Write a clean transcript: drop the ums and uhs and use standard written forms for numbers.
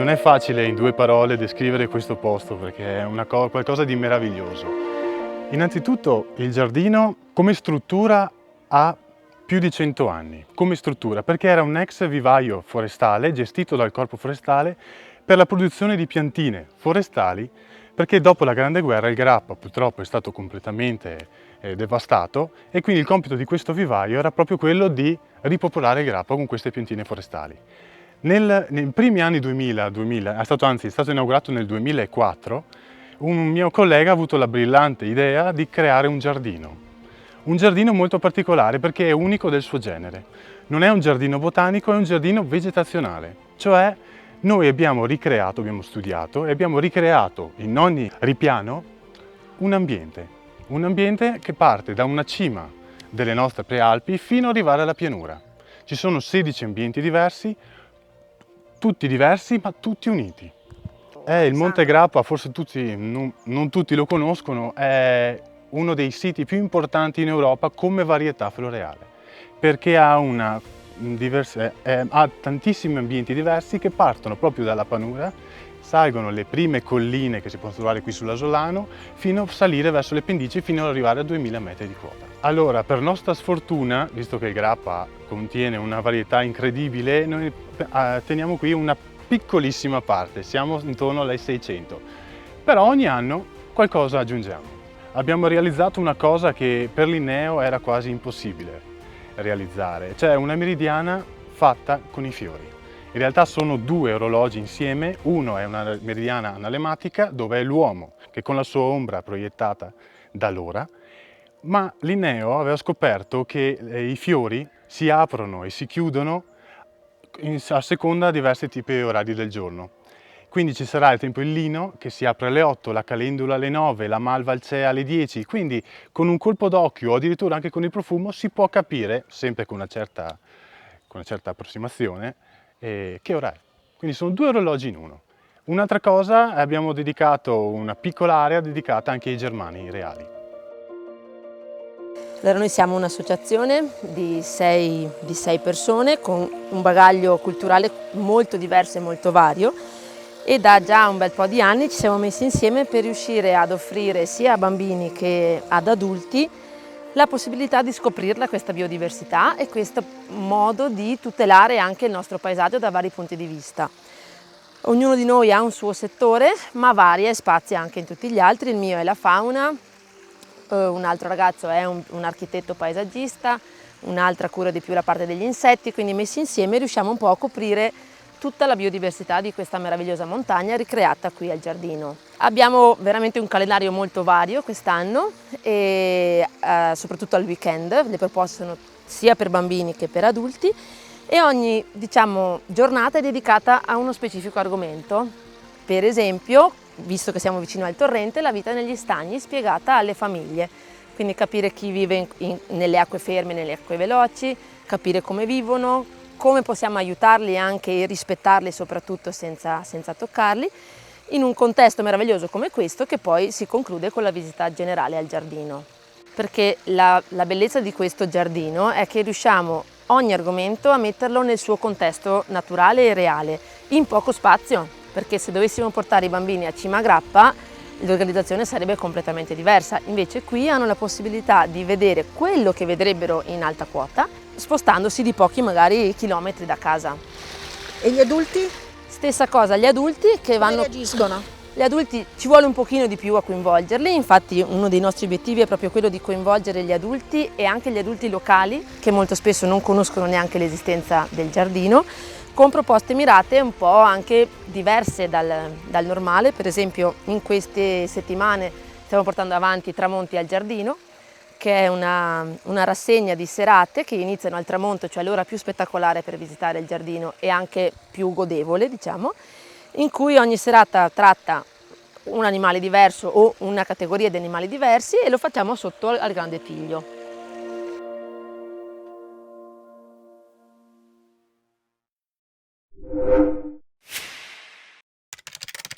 Non è facile in 2 parole descrivere questo posto perché è qualcosa di meraviglioso. Innanzitutto il giardino come struttura ha più di 100 anni, come struttura, perché era un ex vivaio forestale gestito dal Corpo Forestale per la produzione di piantine forestali, perché dopo la Grande Guerra il grappa purtroppo è stato completamente devastato e quindi il compito di questo vivaio era proprio quello di ripopolare il grappa con queste piantine forestali. Nei primi anni 2000, è stato inaugurato nel 2004, un mio collega ha avuto la brillante idea di creare un giardino molto particolare perché è unico del suo genere. Non è un giardino botanico, è un giardino vegetazionale, cioè noi abbiamo studiato e abbiamo ricreato in ogni ripiano un ambiente che parte da una cima delle nostre prealpi fino ad arrivare alla pianura. Ci sono 16 ambienti diversi, tutti diversi ma tutti uniti. Il Monte Grappa, forse non tutti lo conoscono, è uno dei siti più importanti in Europa come varietà floreale, perché ha tantissimi ambienti diversi che partono proprio dalla pianura, salgono le prime colline che si possono trovare qui sull'Asolano, fino a salire verso le pendici fino ad arrivare a 2000 metri di quota. Allora, per nostra sfortuna, visto che il grappa contiene una varietà incredibile, noi teniamo qui una piccolissima parte, siamo intorno alle 600, però ogni anno qualcosa aggiungiamo. Abbiamo realizzato una cosa che per Linneo era quasi impossibile realizzare, cioè una meridiana fatta con i fiori. In realtà sono 2 orologi insieme, uno è una meridiana analematica dove è l'uomo che con la sua ombra proiettata dà l'ora, ma Linneo aveva scoperto che i fiori si aprono e si chiudono a seconda di diversi tipi di orari del giorno. Quindi ci sarà ad esempio il lino che si apre alle 8, la calendula alle 9, la malvalcea alle 10, quindi con un colpo d'occhio o addirittura anche con il profumo si può capire, sempre con una certa approssimazione, che ora è. Quindi sono 2 orologi in uno. Un'altra cosa, abbiamo dedicato una piccola area dedicata anche ai germani reali. Allora, noi siamo un'associazione di sei persone con un bagaglio culturale molto diverso e molto vario e da già un bel po' di anni ci siamo messi insieme per riuscire ad offrire sia a bambini che ad adulti la possibilità di scoprirla questa biodiversità e questo modo di tutelare anche il nostro paesaggio da vari punti di vista. Ognuno di noi ha un suo settore, ma varia e spazia anche in tutti gli altri. Il mio è la fauna, un altro ragazzo è un architetto paesaggista, un'altra cura di più la parte degli insetti, quindi messi insieme riusciamo un po' a coprire tutta la biodiversità di questa meravigliosa montagna ricreata qui al giardino. Abbiamo veramente un calendario molto vario quest'anno e soprattutto al weekend, le proposte sono sia per bambini che per adulti e ogni giornata è dedicata a uno specifico argomento. Per esempio, visto che siamo vicino al torrente, la vita negli stagni spiegata alle famiglie, quindi capire chi vive nelle acque ferme, nelle acque veloci, capire come vivono, come possiamo aiutarli anche e rispettarli soprattutto senza toccarli, in un contesto meraviglioso come questo che poi si conclude con la visita generale al giardino. Perché la bellezza di questo giardino è che riusciamo ogni argomento a metterlo nel suo contesto naturale e reale, in poco spazio, perché se dovessimo portare i bambini a Cima Grappa l'organizzazione sarebbe completamente diversa, invece qui hanno la possibilità di vedere quello che vedrebbero in alta quota, spostandosi di pochi magari chilometri da casa. E gli adulti? Stessa cosa, gli adulti che Come vanno... reagiscono? Gli adulti ci vuole un pochino di più a coinvolgerli, infatti uno dei nostri obiettivi è proprio quello di coinvolgere gli adulti e anche gli adulti locali che molto spesso non conoscono neanche l'esistenza del giardino, con proposte mirate un po' anche diverse dal normale. Per esempio in queste settimane stiamo portando avanti Tramonti al giardino, che è una rassegna di serate che iniziano al tramonto, cioè l'ora più spettacolare per visitare il giardino e anche più godevole, in cui ogni serata tratta un animale diverso o una categoria di animali diversi e lo facciamo sotto al Grande Tiglio.